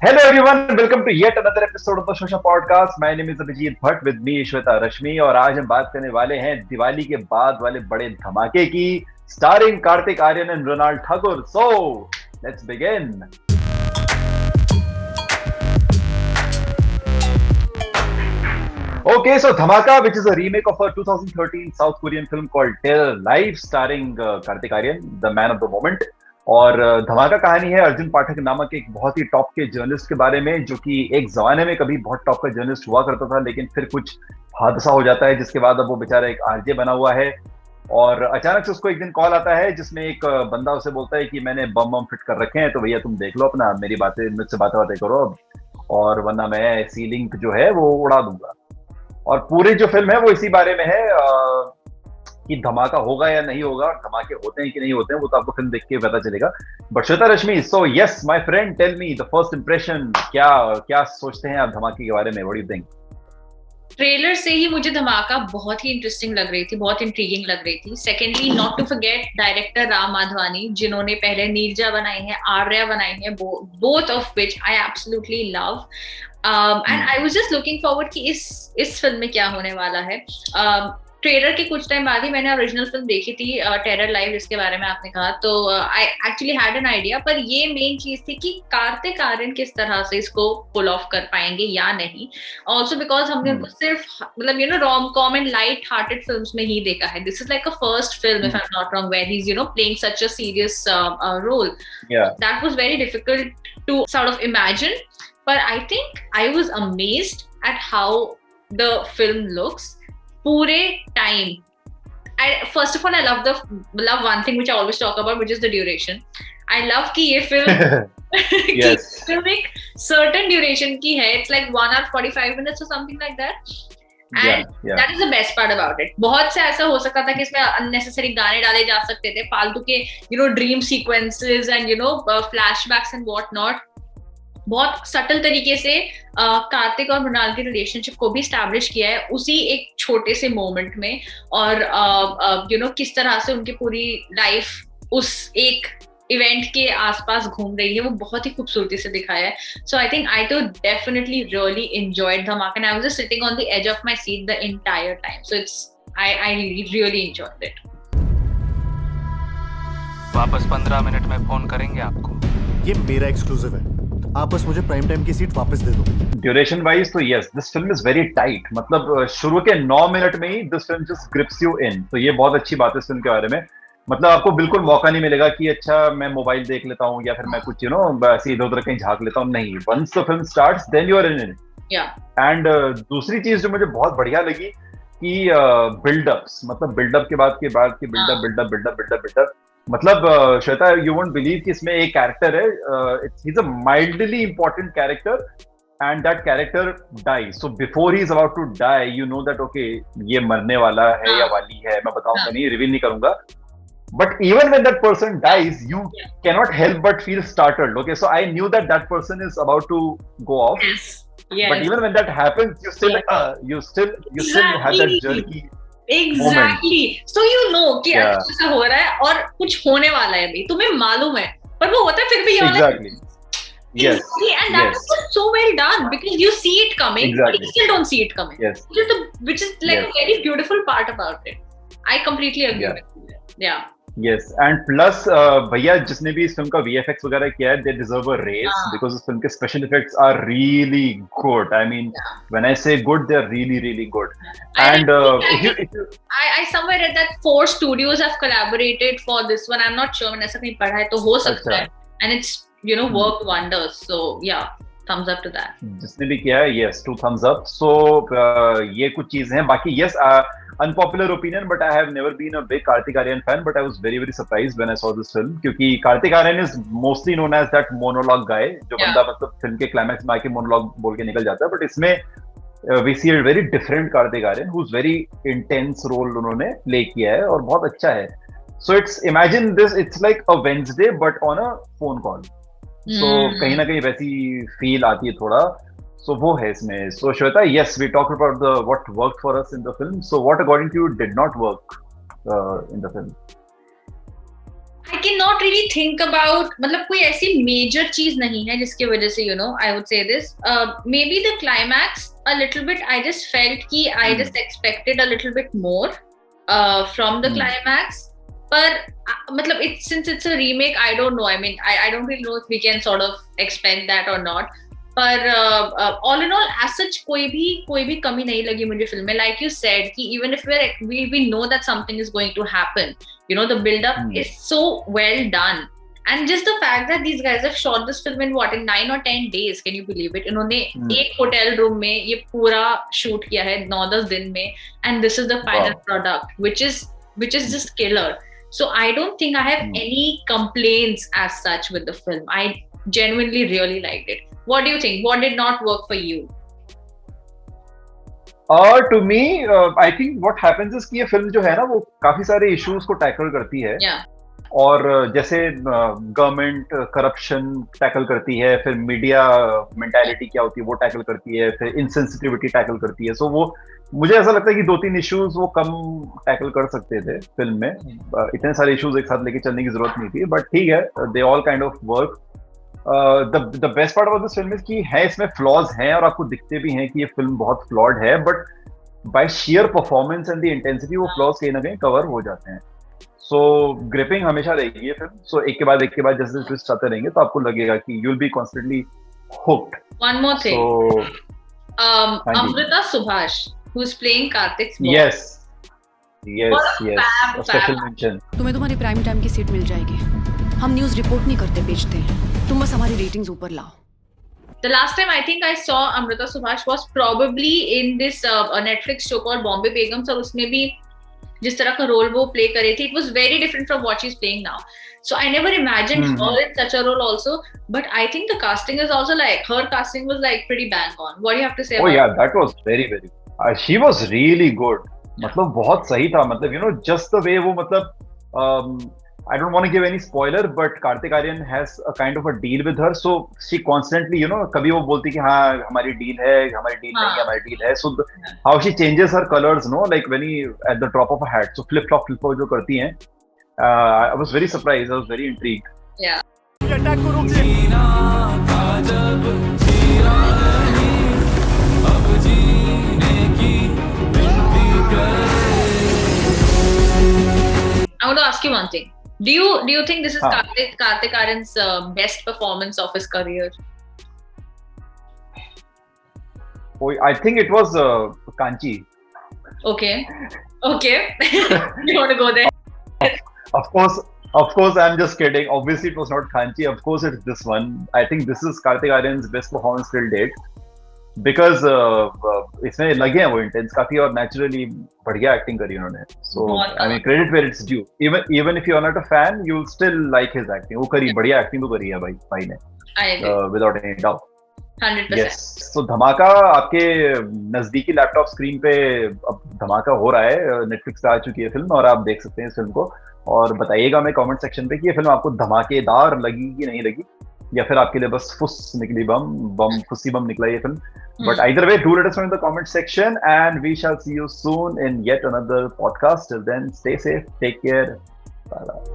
Hello everyone, welcome to yet another episode of the Shosha Podcast. My name is Abhijit Bhatt with me Shweta Rashmi और आज हम बात करने वाले हैं दिवाली के बाद वाले बड़े धमाके की starring Kartik Aaryan and Mrinal Thakur. So, let's begin. Okay, so Dhamaka, which is a remake of a 2013 South Korean film called Terror Life, starring Kartik Aaryan, the man of the moment. और धमाका कहानी है अर्जुन पाठक नामक एक बहुत ही टॉप के जर्नलिस्ट के बारे में, जो कि एक जमाने में कभी बहुत टॉप का जर्नलिस्ट हुआ करता था, लेकिन फिर कुछ हादसा हो जाता है जिसके बाद अब वो बेचारा एक आरजे बना हुआ है. और अचानक से उसको एक दिन कॉल आता है जिसमें एक बंदा उसे बोलता है कि मैंने बम बम फिट कर रखे हैं, तो भैया तुम देख लो अपना, मेरी बातें मुझसे बातें करो अब, और वरना मैं सीलिंग जो है वो उड़ा दूंगा. और पूरी जो फिल्म है वो इसी बारे में है कि धमाका होगा या नहीं होगा, और धमाके होते हैं कि नहीं होते हैं वो तो आपको फिल्म देख के पता चलेगा. But Shweta Rashmi, so yes my friend, tell me the first impression, क्या क्या सोचते हैं आप धमाके के बारे में? What do you think? Trailer से ही मुझे धमाका बहुत ही इंटरेस्टिंग लग रही थी, बहुत इंट्रीगिंग लग रही थी. Secondly, not to forget director Ram Madhvani, जिन्होंने पहले नीरजा बनाई है, आर्या बनाई है, both of which I absolutely love. And I was just looking forward कि इस फिल्म में क्या होने वाला है. ट्रेलर के कुछ टाइम बाद ही मैंने ओरिजिनल फिल्म देखी थी टेरर लाइव, जिसके बारे में आपने कहा, तो I actually had an idea. पर ये मेन चीज थी कि कार्तिक आर्यन किस तरह से इसको पुल ऑफ कर पाएंगे या नहीं. ऑल्सो बिकॉज हमने उनको सिर्फ मतलब rom com and light hearted films में ही देखा है. This is like a first film, if I am not wrong, where he is playing such a serious role. That was very difficult to sort of imagine. But I think I was amazed at how the film looks. Pure time. First of all, I love one thing which I always talk about, which is the duration. I love कि ये film Yes. film एक certain duration की है. It's like 1 hour 45 minutes or something like that. And that is the best part about it. बहुत से ऐसा हो सकता था कि इसमें unnecessary गाने डाले जा सकते थे, फालतू के dream sequences and flashbacks and what not. बहुत सटल तरीके से कार्तिक और मृणाल की रिलेशनशिप को भी स्टैब्लिश किया है उसी एक छोटे से मोमेंट में. और किस तरह से उनकी पूरी लाइफ उस एक इवेंट के आसपास घूम रही है, वो बहुत ही खूबसूरती से दिखाया है. सो आई थिंक आई तो definitely really enjoyed Dhamaka and I was just sitting on the edge of my seat the entire time. So it's I really enjoyed it. वापस 15 मिनट में फोन करेंगे आपको. ये मेरा एक्सक्लूसिव है, आप बस मुझे प्राइम टाइम की सीट वापस दे दो. ड्यूरेशन वाइज तो yes, this film is very tight. मतलब शुरू के 9 मिनट में ही this film just grips you in. तो ये बहुत अच्छी बात है इस फिल्म के बारे में. मतलब आपको बिल्कुल मौका नहीं मिलेगा कि अच्छा मैं मोबाइल देख लेता हूँ या फिर मैं कुछ ऐसे इधर उधर कहीं झांक लेता हूँ. नहीं, once the film starts then you are in it. And दूसरी चीज जो मुझे बहुत बढ़िया लगी कि बिल्डअप्स, मतलब बिल्डअप के बाद बिल्डअप. मतलब श्वेता, यू वोंट बिलीव कि इसमें एक कैरेक्टर है, he is a mildly important character and that character die. So before he is about to die, you know that okay ये मरने वाला है या वाली है. मैं बताऊंगा नहीं, रिवील नहीं करूंगा. But even when that person dies, you cannot help but feel startled. Okay, so I knew that person is about to go off. But even when that happens, you still have that jerky. Exactly. So कि ऐसा हो रहा है और कुछ होने वाला है भी, तुम्हें मालूम है, पर वो होता है फिर भी. Exactly. Yes. And that was so well done because you see it coming, but you still don't see it coming. Yes. Which is like a very beautiful part about it. I completely agree with you. Yeah. Yes, and plus भैया जिसने भी इस film का VFX वगैरह किया है, they deserve a raise because इस film के special effects are really good. I mean, when I say good, they're really, really good. And if you I somewhere read that 4 studios have collaborated for this one. I'm not sure, मैंने ऐसा कहीं पढ़ा है, तो हो सकता है. And it's worked wonders. So yeah, thumbs up to that. जिसने भी किया है, yes, 2 thumbs up. So ये कुछ चीजें हैं. बाकी yes, unpopular opinion, but I have never been a big Kartik Aaryan fan, but I was very, very surprised when I saw this film, क्योंकि Kartik Aaryan is mostly known as that monologue guy, जो बंदा मतलब film के climax में आके monologue बोल के निकल जाता है. बट इसमें we see a very different Kartik Aaryan, who's very intense role उन्होंने प्ले किया है और बहुत अच्छा है. So imagine this, it's like a Wednesday but on a phone call. So कहीं ना कहीं वैसी फील आती है थोड़ा. So वो है इसमें. So Shweta, yes, we talked about what worked for us in the film. So what according to you did not work in the film? I cannot really think about, मतलब कोई ऐसी major चीज नहीं है जिसकी वजह से I would say this. Maybe the climax a little bit. I just felt कि I just expected a little bit more from the climax. But मतलब since it's a remake, I don't know. I mean, I don't really know if we can sort of expect that or not. पर all in all, as such कोई भी कमी नहीं लगी मुझे film में. Like you said, कि even if we know that something is going to happen, the build up is so well done. And just the fact that these guys have shot this film in 9 or 10 days, can you believe it? इन्होंने एक hotel room में ये पूरा shoot किया है 9-10 दिन में, and this is the final product, which is just killer. So I don't think I have any complaints as such with the film. I genuinely really liked it. What do you think? What did not work for you? To me, I think what happens is कि ये film जो है ना वो काफी सारे issues को tackle करती है. और जैसे गवर्नमेंट करप्शन टैकल करती है, फिर मीडिया मेंटालिटी क्या होती है वो टैकल करती है, फिर इनसेंसिटिविटी टैकल करती है. सो वो मुझे ऐसा लगता है कि 2-3 इश्यूज वो कम टैकल कर सकते थे फिल्म में. इतने सारे इश्यूज एक साथ लेके चलने की जरूरत नहीं थी, बट ठीक है, they all kind of work. The best part of this film is कि है इसमें फ्लॉज हैं और आपको दिखते भी हैं कि ये फिल्म बहुत फ्लॉड है, but by share performance and the intensity वो फ्लॉज कहीं ना कहीं कवर हो जाते हैं. सो ग्रिपिंग हमेशा रहेगी ये फिल्म. सो एक के बाद जैसे ट्विस्ट आते रहेंगे तो आपको लगेगा कि you will be constantly hooked. One more thing. So, Amrita Subhash, who's playing Karthik's mom. Yes. A special mention. तुम्हें तुम्हारी प्राइम टाइम की सीट मिल जाएगी. हम न्यूज़ रिपोर्ट नहीं करते, बेचते हैं. तुम बस हमारी रेटिंग्स ऊपर लाओ. The last time I think I saw Amrita Subhash was probably in this Netflix show called Bombay Begums, और उसमें भी जिस तरह का रोल वो प्ले कर रही थी, it was very different from what she's playing now. So I never imagined her in such a role also, but I think the casting is also her casting was pretty bang on. What do you have to say about yeah, that was very very she was really good. मतलब बहुत सही था. मतलब just the way वो मतलब I don't want to give any spoiler, but Kartik Aaryan has a kind of a deal with her, so she constantly कभी वो बोलती कि हाँ हमारी डील है, हमारी डील नहीं है, हमारी डील है. So how she changes her colors, like when he at the drop of a hat, so flip flop जो करती हैं. I was very surprised. I was very intrigued. Yeah. Attack को रोक दे. I want to ask you one thing. Do you think this is Kartik Aaryan's best performance of his career? I think it was Kanchi. Okay. You want to go there? Of course, I'm just kidding. Obviously, it was not Kanchi. Of course, it's this one. I think this is Kartik Aaryan's best performance till date. Because इसमें लगे हैं वो intense काफी और naturally बढ़िया acting करी उन्होंने. So I mean credit where it's due. Even if you are not a fan, you will still like his acting. वो करी बढ़िया एक्टिंग तो करी है भाई ने, विदाउट एनी डाउट. 100%. यस. तो धमाका आपके नजदीकी लैपटॉप स्क्रीन पे अब धमाका हो रहा है. नेटफ्लिक्स पे आ चुकी है फिल्म और आप देख सकते हैं इस फिल्म को. और बताइएगा हमें कमेंट सेक्शन पे कि ये फिल्म आपको धमाकेदार लगी कि नहीं लगी, या फिर आपके लिए बस फुस्सी बम निकला ये film. But either way, do let us know in the comment section, and we shall see you soon in yet another podcast. Till then, stay safe, take care. Bye bye.